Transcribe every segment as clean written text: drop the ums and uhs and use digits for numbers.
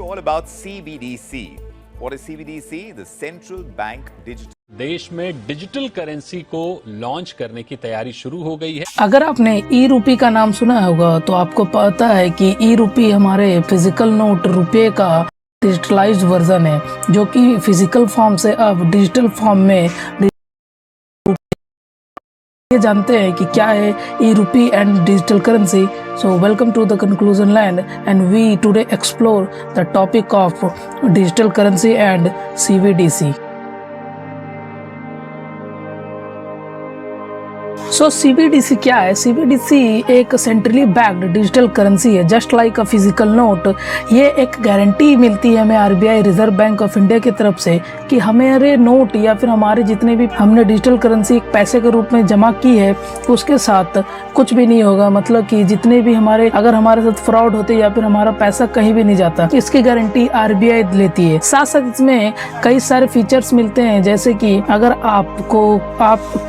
all about CBDC. What is CBDC? The Central Bank Digital. देश में digital currency को launch करने की तैयारी शुरू हो गई है। अगर आपने ई रूपी का नाम सुना होगा तो आपको पता है कि ई रूपी हमारे फिजिकल नोट रुपये का डिजिटलाइज्ड वर्जन है, जो कि फिजिकल फॉर्म से अब डिजिटल फॉर्म में। ये जानते हैं कि क्या है e rupee and digital currency. So welcome to the conclusion land and we today explore the topic of digital currency and CBDC। So CBDC क्या है? CBDC एक सेंट्रली बैक्ड डिजिटल करेंसी है, just like a physical note. ये एक guarantee मिलती है हमें RBI Reserve Bank of India की तरफ से कि हमारे नोट या फिर हमारे जितने भी हमने डिजिटल करेंसी एक पैसे के रूप में जमा की है उसके साथ कुछ भी नहीं होगा। मतलब कि जितने भी अगर हमारे साथ फ्रॉड होते या फिर हमारा पैसा कहीं भी नहीं जाता, इसकी गारंटी RBI लेती है। साथ साथ इसमें कई सारे फीचर्स मिलते हैं, जैसे कि अगर आप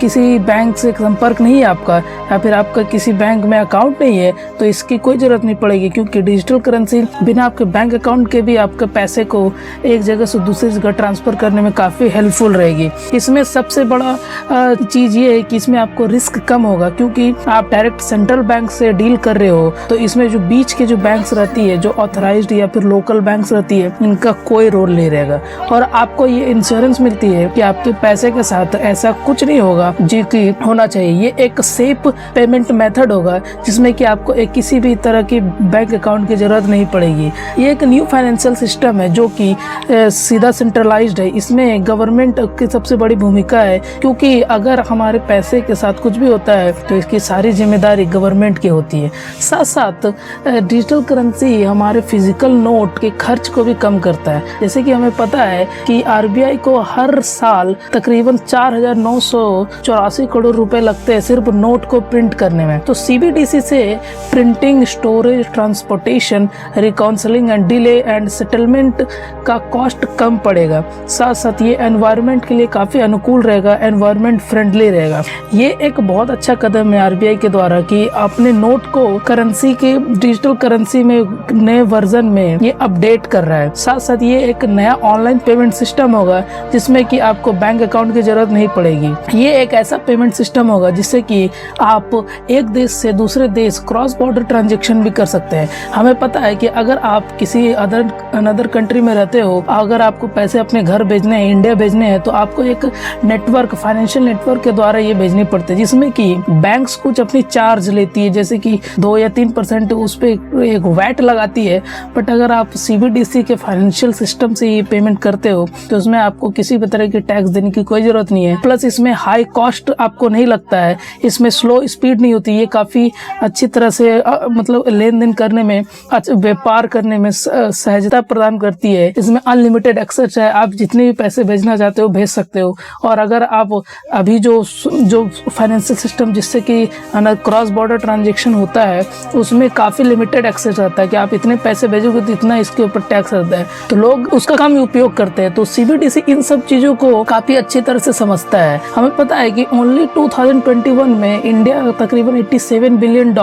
किसी बैंक से संपर्क नहीं है आपका, या फिर आपका किसी बैंक में अकाउंट नहीं है, तो इसकी कोई जरूरत नहीं पड़ेगी, क्योंकि डिजिटल करेंसी बिना आपके बैंक अकाउंट के भी आपके पैसे को एक जगह से दूसरी जगह ट्रांसफर करने में काफी हेल्पफुल रहेगी। इसमें सबसे बड़ा चीज ये है कि इसमें आपको रिस्क कम होगा, क्योंकि आप डायरेक्ट सेंट्रल बैंक से डील कर रहे हो। तो इसमें जो बीच के जो बैंक्स रहती है, जो ऑथराइज्ड या फिर लोकल बैंक्स रहती है, इनका कोई रोल नहीं रहेगा। और आपको ये इंश्योरेंस मिलती है कि आपके पैसे के साथ ऐसा कुछ नहीं होगा जो कि होना चाहिए। ये एक सेफ पेमेंट मेथड होगा, जिसमें कि आपको किसी भी तरह की बैंक अकाउंट की जरूरत नहीं पड़ेगी। ये एक न्यू फाइनेंशियल सिस्टम है जो कि सीधा सेंट्रलाइज्ड है। इसमें गवर्नमेंट की सबसे बड़ी भूमिका है, क्योंकि अगर हमारे पैसे के साथ कुछ भी होता है तो इसकी सारी जिम्मेदारी गवर्नमेंट की होती है। साथ साथ डिजिटल करेंसी हमारे फिजिकल नोट के खर्च को भी कम करता है। जैसे कि हमें पता है कि RBI को हर साल तकरीबन 4,984 करोड़ रुपए लगते हैं सिर्फ नोट को प्रिंट करने में। तो CBDC से printing, storage, transportation, reconciling and delay and settlement का कॉस्ट कम पड़ेगा। साथ साथ ये एनवायरनमेंट के लिए काफी अनुकूल रहेगा, एनवायरनमेंट फ्रेंडली रहेगा। ये एक बहुत अच्छा कदम है RBI के द्वारा कि अपने नोट को करेंसी के डिजिटल करेंसी में नए वर्जन में ये अपडेट कर रहा है। साथ साथ ये एक नया ऑनलाइन पेमेंट सिस्टम होगा, जिसमें कि आपको बैंक अकाउंट की जरूरत नहीं पड़ेगी। ये एक ऐसा पेमेंट सिस्टम होगा जिससे कि आप एक देश से दूसरे देश क्रॉस बॉर्डर ट्रांजैक्शन भी कर सकते हैं। हमें पता है कि अगर आप किसी अनदर कंट्री में रहते हो, अगर आपको पैसे अपने घर भेजने हैं, इंडिया भेजने हैं, तो आपको एक नेटवर्क, फाइनेंशियल नेटवर्क के द्वारा ये भेजनी पड़ती है, जिसमें कि बैंक्स कुछ अपनी चार्ज लेती है, जैसे कि 2 या 3% उस पर एक वैट लगाती है। बट अगर आप CBDC के फाइनेंशियल सिस्टम से ये पेमेंट करते हो तो उसमें आपको किसी भी तरह की टैक्स देने की कोई जरूरत नहीं है। प्लस इसमें हाई कॉस्ट आपको नहीं लगता है, इसमें स्लो स्पीड नहीं होती। ये काफी अच्छी तरह से मतलब लेन देन करने में, व्यापार करने में सहजता प्रदान करती है। इसमें अनलिमिटेड एक्सेस है, आप जितने भी पैसे भेजना चाहते हो भेज सकते हो। और अगर आप अभी जो फाइनेंशियल सिस्टम जिससे कि क्रॉस बॉर्डर ट्रांजेक्शन होता है, उसमें काफी लिमिटेड एक्सेस रहता है कि आप इतने पैसे भेजोगे तो इतना इसके ऊपर टैक्स रहता है, तो लोग उसका कम उपयोग करते हैं। तो CBDC इन सब चीजों को काफी अच्छी तरह से समझता है। हमें पता है कि ओनली 2021 में इंडिया तकरीबन $87 बिलियन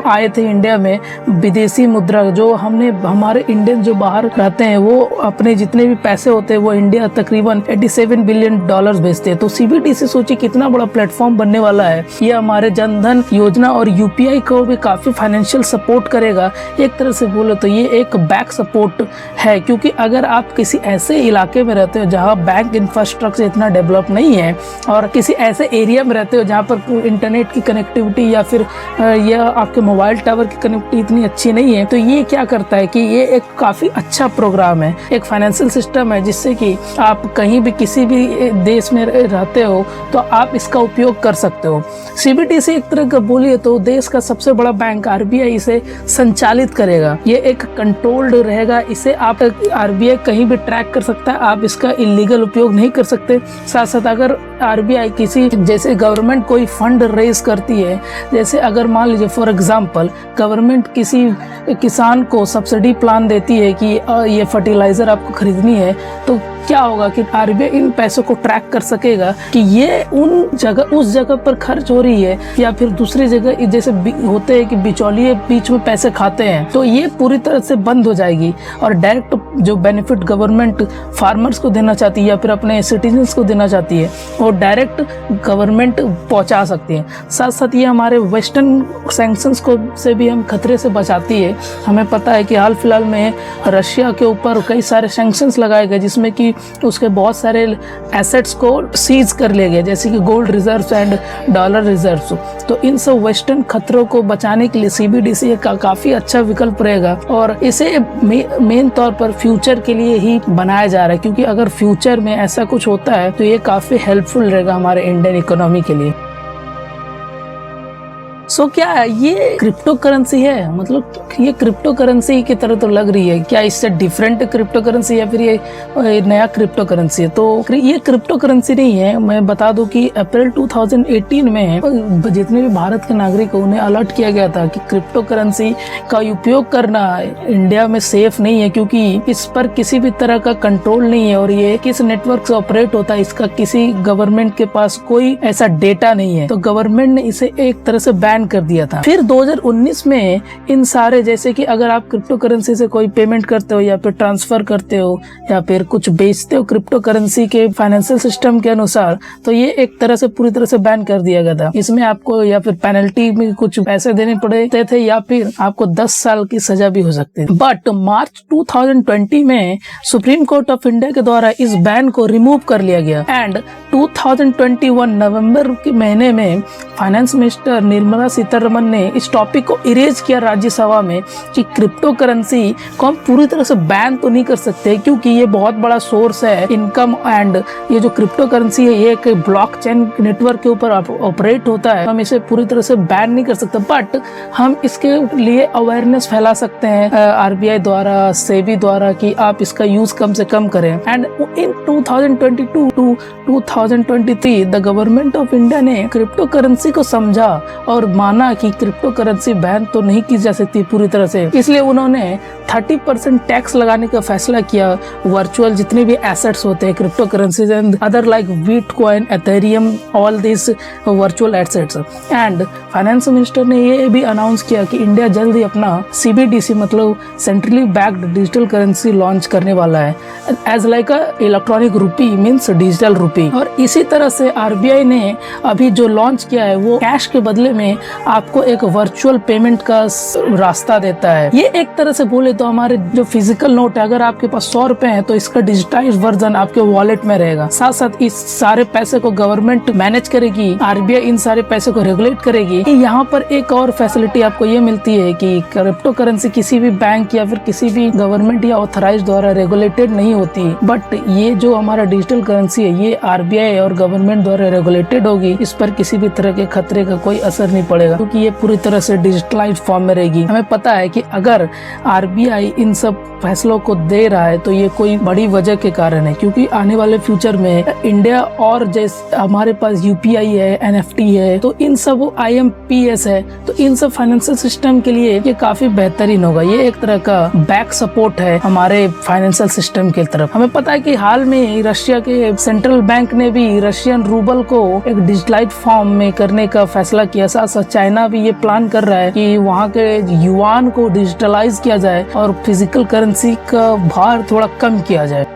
आए थे इंडिया में विदेशी मुद्रा। जो हमारे इंडियन जो बाहर रहते हैं, वो अपने जितने भी पैसे होते हैं वो इंडिया तकरीबन $87 बिलियन भेजते हैं। तो CBDC सोचिए कितना बड़ा प्लेटफॉर्म बनने वाला है। ये हमारे जनधन योजना और UPI को भी काफी फाइनेंशियल सपोर्ट करेगा। एक तरह से बोले तो ये एक बैक सपोर्ट है, क्योंकि अगर आप किसी ऐसे इलाके में रहते हो जहाँ बैंक इंफ्रास्ट्रक्चर इतना डेवलप नहीं है, और किसी ऐसे एरिया में रहते हो जहाँ पर इंटरनेट की कनेक्टिविटी या फिर या आपके मोबाइल टावर की कनेक्टिविटी इतनी अच्छी नहीं है, तो ये क्या करता है कि ये एक काफी अच्छा प्रोग्राम है, एक फाइनेंशियल सिस्टम है, जिससे कि आप कहीं भी किसी भी देश में रहते हो तो आप इसका उपयोग कर सकते हो। CBDC एक तरह का बोलिए तो देश का सबसे बड़ा बैंक RBI इसे संचालित करेगा। ये एक कंट्रोल्ड रहेगा, इसे आप RBI कहीं भी ट्रैक कर सकता है, आप इसका इलीगल उपयोग नहीं कर सकते। साथ साथ अगर RBI किसी जैसे गवर्नमेंट गवर्नमेंट कोई फंड रेज करती है, जैसे अगर मान लीजिए फॉर एग्जांपल गवर्नमेंट किसी किसान को सब्सिडी प्लान देती है कि ये फर्टिलाइजर आपको खरीदनी है, तो क्या होगा कि आरबीआई इन पैसों को ट्रैक कर सकेगा कि ये उस जगह पर खर्च हो रही है या फिर दूसरी जगह, जैसे होते हैं कि बिचौलिए बीच में पैसे खाते हैं, तो ये पूरी तरह से बंद हो जाएगी और डायरेक्ट जो बेनिफिट गवर्नमेंट फार्मर्स को देना चाहती है या फिर अपने सिटीजन्स को देना चाहती है वो डायरेक्ट गवर्नमेंट पहुंचा सकती है। साथ साथ ये हमारे वेस्टर्न सैंक्शंस को से भी हम खतरे से बचाती है। हमें पता है कि हाल फिलहाल में रशिया के ऊपर कई सारे सैंक्शंस लगाए गए जिसमें कि उसके बहुत सारे एसेट्स को सीज कर लिए गए, जैसे कि gold reserves and dollar reserves. तो इन सब वेस्टर्न खतरों को बचाने के लिए सीबीडीसी का काफी अच्छा विकल्प रहेगा और इसे मेन तौर पर फ्यूचर के लिए ही बनाया जा रहा है, क्योंकि अगर फ्यूचर में ऐसा कुछ होता है तो ये काफी हेल्पफुल रहेगा हमारे इंडियन इकोनॉमी के लिए। सो क्या है ये क्रिप्टो करेंसी है, मतलब ये क्रिप्टो करेंसी की तरह तो लग रही है, क्या इससे डिफरेंट क्रिप्टो करेंसी या फिर ये नया क्रिप्टो करेंसी है? तो ये क्रिप्टो करेंसी नहीं है। मैं बता दूं कि अप्रैल 2018 में जितने भी भारत के नागरिक हैं उन्हें अलर्ट किया गया था कि क्रिप्टो करेंसी का उपयोग करना इंडिया में सेफ नहीं है, क्योंकि इस पर किसी भी तरह का कंट्रोल नहीं है और ये किस नेटवर्क से ऑपरेट होता है इसका किसी गवर्नमेंट के पास कोई ऐसा डेटा नहीं है। तो गवर्नमेंट ने इसे एक तरह से बैन कर दिया था। फिर 2019 में इन सारे, जैसे कि अगर आप क्रिप्टो करेंसी से कोई पेमेंट करते हो या फिर ट्रांसफर करते हो या फिर कुछ बेचते हो क्रिप्टो करेंसी के फाइनेंशियल सिस्टम के अनुसार, तो ये एक तरह से पूरी तरह से बैन कर दिया गया था। इसमें आपको या फिर पेनल्टी में कुछ पैसे देने पड़ते थे या फिर आपको 10 साल की सजा भी हो सकती थी। बट मार्च 2020 में सुप्रीम कोर्ट ऑफ इंडिया के द्वारा इस बैन को रिमूव कर लिया गया एंड 2021 नवंबर के महीने में फाइनेंस मिनिस्टर निर्मला सीतारमन ने इस टॉपिक को इरेज किया राज्यसभा में कि क्रिप्टो करेंसी को हम पूरी तरह से बैन तो नहीं कर सकते, क्योंकि ये बहुत बड़ा सोर्स है इनकम एंड ये जो क्रिप्टो करेंसी है ये एक ब्लॉकचेन नेटवर्क के ऊपर ऑपरेट होता है। हम इसे पूरी तरह से बैन नहीं कर सकते, बट हम इसके लिए अवेयरनेस फैला सकते हैं आरबीआई द्वारा, सेबी द्वारा, कि आप इसका यूज कम से कम करें। And in 2022 to 2023 the government of India ने क्रिप्टो करेंसी को समझा और माना कि क्रिप्टो करेंसी बैन तो नहीं की जा सकती पूरी तरह से, इसलिए उन्होंने 30% टैक्स लगाने का फैसला किया वर्चुअल जितने भी एसेट्स होते हैं crypto currencies and other like bitcoin, Ethereum, all this virtual assets. And finance minister ने ये भी अनाउंस किया कि इंडिया जल्द ही अपना सीबीडीसी मतलब centrally backed digital currency launch करने वाला है as like a electronic rupee means digital rupee. और इसी तरह से आरबीआई ने अभी जो लॉन्च किया है वो कैश के बदले में आपको एक वर्चुअल पेमेंट का रास्ता देता है। ये एक तरह से बोले तो हमारे जो फिजिकल नोट है, अगर आपके पास 100 रुपए है तो इसका डिजिटाइज वर्जन आपके वॉलेट में रहेगा। साथ साथ इस सारे पैसे को गवर्नमेंट मैनेज करेगी, आरबीआई इन सारे पैसे को रेगुलेट करेगी। यहाँ पर एक और फैसिलिटी आपको ये मिलती है कि क्रिप्टो करेंसी किसी भी बैंक या फिर किसी भी गवर्नमेंट या ऑथराइज द्वारा रेगुलेटेड नहीं होती, बट ये जो हमारा डिजिटल करेंसी है ये आरबीआई और गवर्नमेंट द्वारा रेगुलेटेड होगी। इस पर किसी भी तरह के खतरे का कोई असर नहीं पड़ेगा, क्योंकि ये पूरी तरह से डिजिटलाइज फॉर्म में रहेगी। हमें पता है कि अगर आरबीआई इन सब फैसलों को दे रहा है तो ये कोई बड़ी वजह के कारण है, क्योंकि आने वाले फ्यूचर में इंडिया और जैसे हमारे पास यूपीआई है, एनएफटी है, तो इन सब आईएमपीएस है, तो इन सब फाइनेंशियल सिस्टम के लिए ये काफी बेहतरीन होगा। ये एक तरह का बैक सपोर्ट है हमारे फाइनेंशियल सिस्टम की तरफ। हमें पता है कि हाल में रशिया के सेंट्रल बैंक ने भी रशियन रूबल को एक डिजिटलाइज फॉर्म में करने का फैसला किया। साथ साथ चाइना भी ये प्लान कर रहा है कि वहाँ के युआन को डिजिटलाइज किया जाए और फिजिकल करेंसी का भार थोड़ा कम किया जाए।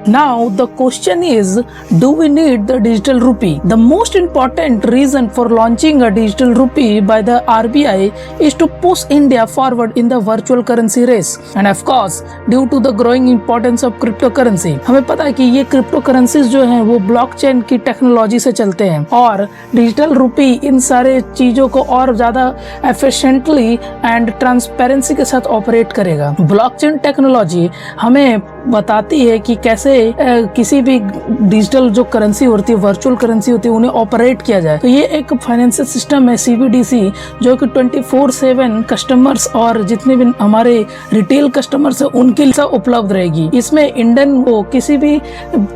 Now the question is, do we need the digital rupee? The most important reason for launching a digital rupee by the RBI is to push India forward in the virtual currency race, and of course due to the growing importance of cryptocurrency। हमें पता है कि ये crypto currencies जो हैं वो blockchain की technology से चलते हैं और डिजिटल रूपी इन सारे चीजों को और ज्यादा एफिशिएंटली एंड ट्रांसपेरेंसी के साथ ऑपरेट करेगा। ब्लॉकचेन टेक्नोलॉजी हमें बताती है कि कैसे किसी भी डिजिटल जो करेंसी होती है, वर्चुअल करेंसी होती है, उन्हें ऑपरेट किया जाए। तो ये एक फाइनेंशियल सिस्टम है CBDC, जो कि 24/7 कस्टमर्स और जितने भी हमारे रिटेल कस्टमर्स है उनके लिए उपलब्ध रहेगी। इसमें इंडियन को किसी भी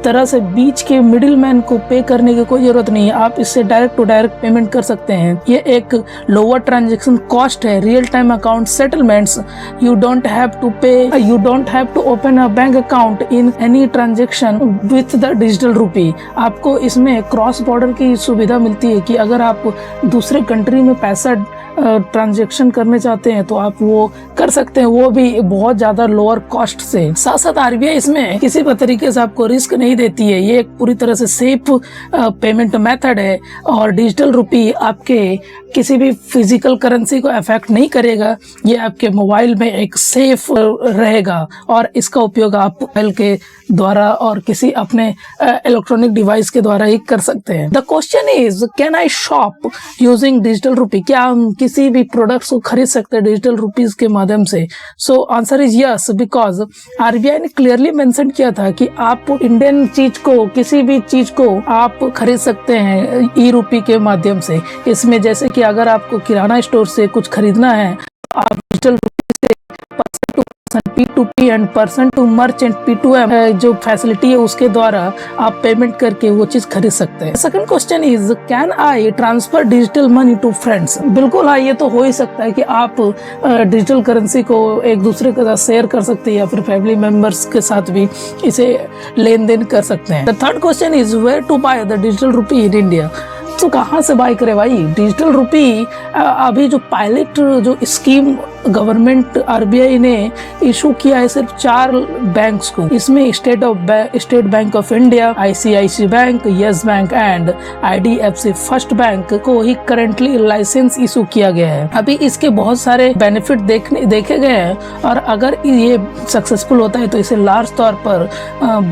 तरह से बीच के मिडिल मैन को पे करने की कोई जरूरत नहीं है। आप इससे डायरेक्ट टू डायरेक्ट पेमेंट कर सकते हैं। ये एक लोअर ट्रांजेक्शन कॉस्ट है, real time account settlements, you don't have to open a bank account in any transaction with the digital rupee. आपको इसमें क्रॉस बॉर्डर की सुविधा मिलती है कि अगर आप दूसरे कंट्री में पैसा ट्रांजैक्शन करने चाहते हैं तो आप वो कर सकते हैं, वो भी बहुत ज्यादा लोअर कॉस्ट से। साथ साथ RBI इसमें किसी भी तरीके से आपको रिस्क नहीं देती है। ये एक पूरी तरह से सेफ पेमेंट मेथड है और डिजिटल रुपी आपके किसी भी फिजिकल करेंसी को अफेक्ट नहीं करेगा। ये आपके मोबाइल में एक सेफ रहेगा और इसका उपयोग आप मोबाइल के द्वारा और किसी अपने इलेक्ट्रॉनिक डिवाइस के द्वारा ही कर सकते हैं। The question is, can I shop using digital rupee? क्या हम किसी भी प्रोडक्ट्स को खरीद सकते हैं डिजिटल रुपीज के माध्यम से? So answer is yes, because RBI ने क्लियरली मेंशन किया था कि आप इंडियन चीज को, किसी भी चीज को आप खरीद सकते हैं ई-रुपी के माध्यम से। इसमें जैसे कि अगर आपको किराना स्टोर से कुछ खरीदना है, आप डिजिटल रुपी से person to person P2P and person to merchant P2M जो फैसिलिटी है उसके द्वारा आप पेमेंट करके वो चीज खरीद सकते हैं। Second question is, can I transfer digital money to friends? बिल्कुल हाँ, ये तो हो ही सकता है कि आप डिजिटल करेंसी को एक दूसरे के साथ शेयर कर सकते हैं या फिर फैमिली मेंबर्स के साथ भी इसे लेन देन कर सकते हैं। The third question is, where to buy the digital rupee in India? तो कहाँ से बाय करे भाई डिजिटल रुपी? अभी जो पायलट जो स्कीम गवर्नमेंट RBI ने इशू किया है सिर्फ 4 बैंक्स को। इसमें state bank of India, ICICI bank, yes bank and IDFC first bank को ही करेंटली लाइसेंस इशू किया गया है। अभी इसके बहुत सारे बेनिफिट देखे गए हैं और अगर ये सक्सेसफुल होता है तो इसे लार्ज तौर पर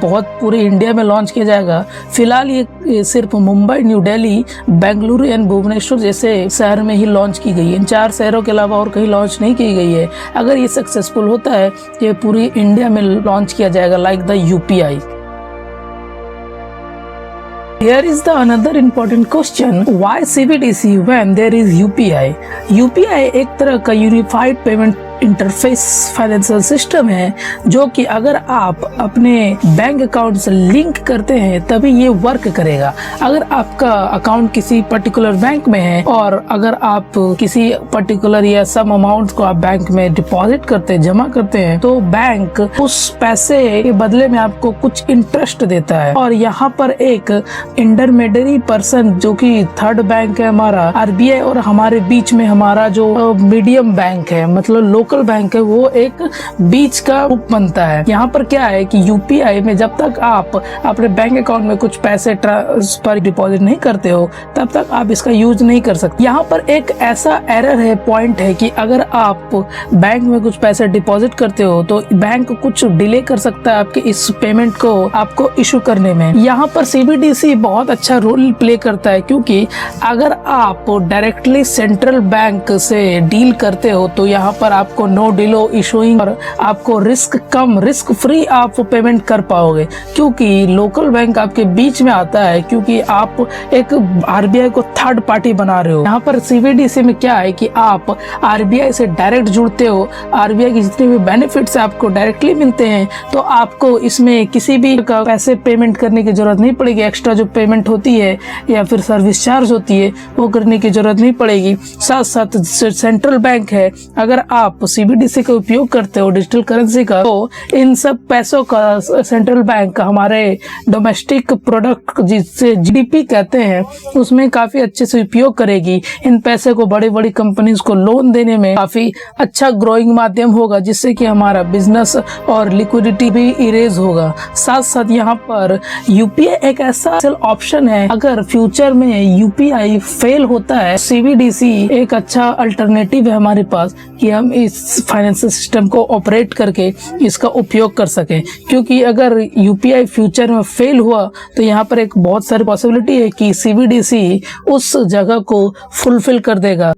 बहुत पूरे इंडिया में लॉन्च किया जाएगा। फिलहाल ये सिर्फ मुंबई, न्यू दिल्ली, बेंगलुरु एंड भुवनेश्वर जैसे शहर में ही लॉन्च की गई है। इन 4 शहरों के अलावा और कहीं लॉन्च नहीं की गई है। अगर ये सक्सेसफुल होता है ये पूरी इंडिया में लॉन्च किया जाएगा like the UPI। Here is the another important question, why CBDC when there is UPI? UPI एक तरह का unified payment interface financial system है जो कि अगर आप अपने बैंक अकाउंट से लिंक करते हैं तभी ये वर्क करेगा। अगर आपका अकाउंट किसी पर्टिकुलर बैंक में है और अगर आप किसी पर्टिकुलर या सम अमाउंट को आप बैंक में डिपॉजिट करते हैं, जमा करते हैं, तो बैंक उस पैसे के बदले में आपको कुछ इंटरेस्ट देता है। और यहाँ पर एक इंटरमीडियरी पर्सन जो कि थर्ड बैंक है हमारा RBI और हमारे बीच में हमारा जो मीडियम बैंक है, मतलब लोकल बैंक है, वो एक बीच का रूप बनता है। यहाँ पर क्या है कि UPI में जब तक आप अपने बैंक अकाउंट में कुछ पैसे ट्रांसफर डिपॉजिट नहीं करते हो तब तक आप इसका यूज नहीं कर सकते। यहाँ पर एक ऐसा एरर है, पॉइंट है कि अगर आप बैंक में कुछ पैसे डिपॉजिट करते हो तो बैंक कुछ डिले कर सकता है आपके इस पेमेंट को आपको इशू करने में। यहाँ पर CBDC बहुत अच्छा रोल प्ले करता है क्योंकि अगर आप डायरेक्टली सेंट्रल बैंक से डील करते हो तो यहाँ पर आपको नो डिलो इशूइंग और आपको रिस्क फ्री आप पेमेंट कर पाओगे क्योंकि लोकल बैंक आपके बीच में आता है, क्योंकि आप एक RBI को थर्ड पार्टी बना रहे हो। यहाँ पर CBDC में क्या है कि आप RBI से डायरेक्ट जुड़ते हो, RBI की जितने भी बेनिफिट्स आपको डायरेक्टली मिलते हैं, तो आपको इसमें किसी भी का पैसे पेमेंट करने की जरूरत नहीं पड़ेगी। एक्स्ट्रा जो पेमेंट होती है या फिर सर्विस चार्ज होती है वो करने की जरूरत नहीं पड़ेगी। साथ साथ सेंट्रल बैंक है, अगर आप CBDC का उपयोग करते हो डिजिटल करेंसी का, तो इन सब पैसों का सेंट्रल बैंक हमारे डोमेस्टिक प्रोडक्ट जिसे GDP कहते हैं उसमें काफी अच्छे से उपयोग करेगी। इन पैसे को बड़ी बड़ी कंपनीज को लोन देने में काफी अच्छा ग्रोइंग माध्यम होगा, जिससे कि हमारा बिजनेस और लिक्विडिटी भी इरेज होगा। साथ साथ यहाँ पर UPI एक ऐसा ऑप्शन है, अगर फ्यूचर में UPI फेल होता है, CBDC एक अच्छा अल्टरनेटिव है हमारे पास कि हम इस फाइनेंशियल सिस्टम को ऑपरेट करके इसका उपयोग कर सकें। क्योंकि अगर UPI फ्यूचर में फेल हुआ तो यहाँ पर एक बहुत सारी पॉसिबिलिटी है कि CBDC उस जगह को फुलफिल कर देगा।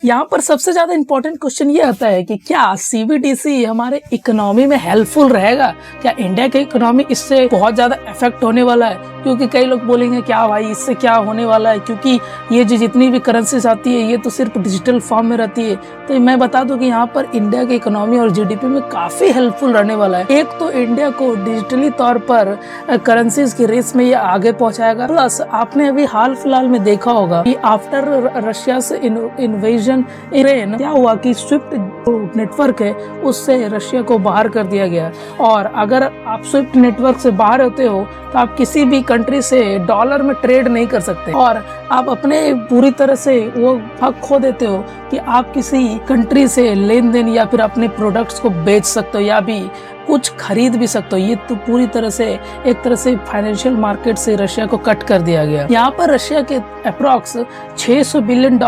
यहाँ पर सबसे ज्यादा इंपॉर्टेंट क्वेश्चन ये आता है कि क्या CBDC हमारे इकोनॉमी में हेल्पफुल रहेगा, क्या इंडिया के इकोनॉमी इससे बहुत ज्यादा इफेक्ट होने वाला है? क्योंकि कई लोग बोलेंगे क्या भाई इससे क्या होने वाला है, क्योंकि ये जो जितनी भी करेंसीज आती है ये तो सिर्फ डिजिटल फॉर्म में रहती है। तो मैं बता दूं कि यहाँ पर इंडिया की इकोनॉमी और GDP में काफी हेल्पफुल रहने वाला है। एक तो इंडिया को डिजिटली तौर पर करेंसीज की रेस में ये आगे पहुंचाएगा, प्लस आपने अभी हाल फिलहाल में देखा होगा कि आफ्टर रशिया से इन्वेजन यूक्रेन क्या हुआ कि स्विफ्ट नेटवर्क है उससे रशिया को बाहर कर दिया गया। और अगर आप स्विफ्ट नेटवर्क से बाहर होते हो तो आप किसी भी कंट्री से डॉलर में ट्रेड नहीं कर सकते और आप अपने पूरी तरह से वो हक खो देते हो कि आप किसी कंट्री से लेन देन या फिर अपने प्रोडक्ट्स को बेच सकते हो या भी कुछ खरीद भी सकते हो। ये तो पूरी तरह से एक तरह से फाइनेंशियल मार्केट से रशिया को कट कर दिया गया। यहाँ पर रशिया के approx $600 billion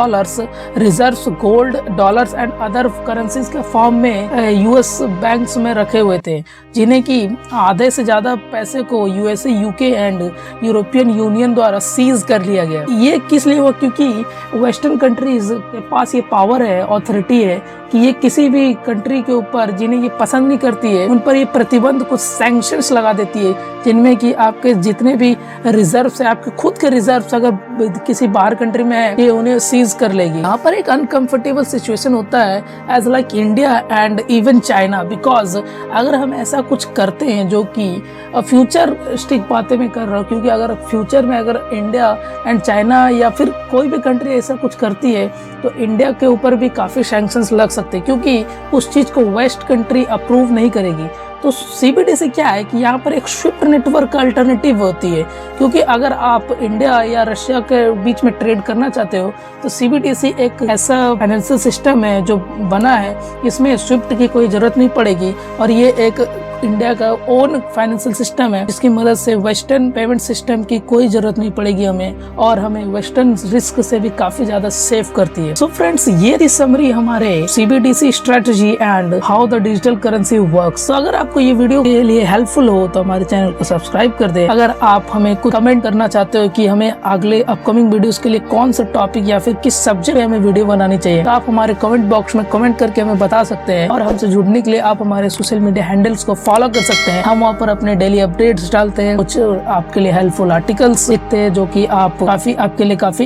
reserves gold, dollars and other currencies के फॉर्म में US बैंक्स में रखे हुए थे, जिन्हें की आधे से ज्यादा पैसे को USA, UK and European union द्वारा सीज कर लिया गया। ये किस लिए हुआ? क्योंकि वेस्टर्न कंट्रीज के पास ये पावर है, ऑथोरिटी है कि ये किसी भी कंट्री के ऊपर जिन्हें ये पसंद नहीं करती है उन पर ये प्रतिबंध, कुछ सैंक्शंस लगा देती है, जिनमें कि आपके जितने भी रिजर्व्स है, आपके खुद के रिजर्व्स अगर किसी बाहर कंट्री में है ये उन्हें सीज कर लेगी। यहाँ पर एक अनकंफर्टेबल सिचुएशन होता है as like India and even China, because अगर हम ऐसा कुछ करते हैं जो कि फ्यूचरिस्टिक बातें मैं कर रहा हूँ, क्योंकि अगर फ्यूचर में अगर इंडिया एंड चाइना या फिर कोई भी कंट्री ऐसा कुछ करती है तो इंडिया के ऊपर भी काफी सैंक्शंस लग सकते हैं, क्योंकि उस चीज को वेस्ट कंट्री अप्रूव नहीं करेगी। तो CBDC क्या है कि यहाँ पर एक स्विफ्ट नेटवर्क का अल्टरनेटिव होती है, क्योंकि अगर आप इंडिया या रशिया के बीच में ट्रेड करना चाहते हो तो CBDC एक ऐसा फाइनेंशियल सिस्टम है जो बना है, इसमें स्विफ्ट की कोई जरूरत नहीं पड़ेगी और ये एक इंडिया का ओन फाइनेंशियल सिस्टम है जिसकी मदद से वेस्टर्न पेमेंट सिस्टम की कोई जरूरत नहीं पड़ेगी हमें, और हमें वेस्टर्न रिस्क से भी काफी ज्यादा सेव करती है। सो फ्रेंड्स, ये थी समरी हमारे CBDC strategy and how the digital currency works. तो अगर आपको ये वीडियो के लिए हेल्पफुल हो तो हमारे चैनल को सब्सक्राइब कर दे। अगर आप हमें कुछ कमेंट करना चाहते हो कि हमें अगले अपकमिंग वीडियोस के लिए कौन सा टॉपिक या फिर किस सब्जेक्ट में हमें वीडियो बनानी चाहिए, तो आप हमारे कमेंट बॉक्स में कमेंट करके हमें बता सकते हैं। और हमसे जुड़ने के लिए आप हमारे सोशल मीडिया हैंडल्स को फॉलो कर सकते हैं। हम वहाँ पर अपने डेली अपडेट्स डालते हैं, कुछ आपके लिए हेल्पफुल आर्टिकल्स लिखते हैं जो कि आपके लिए काफी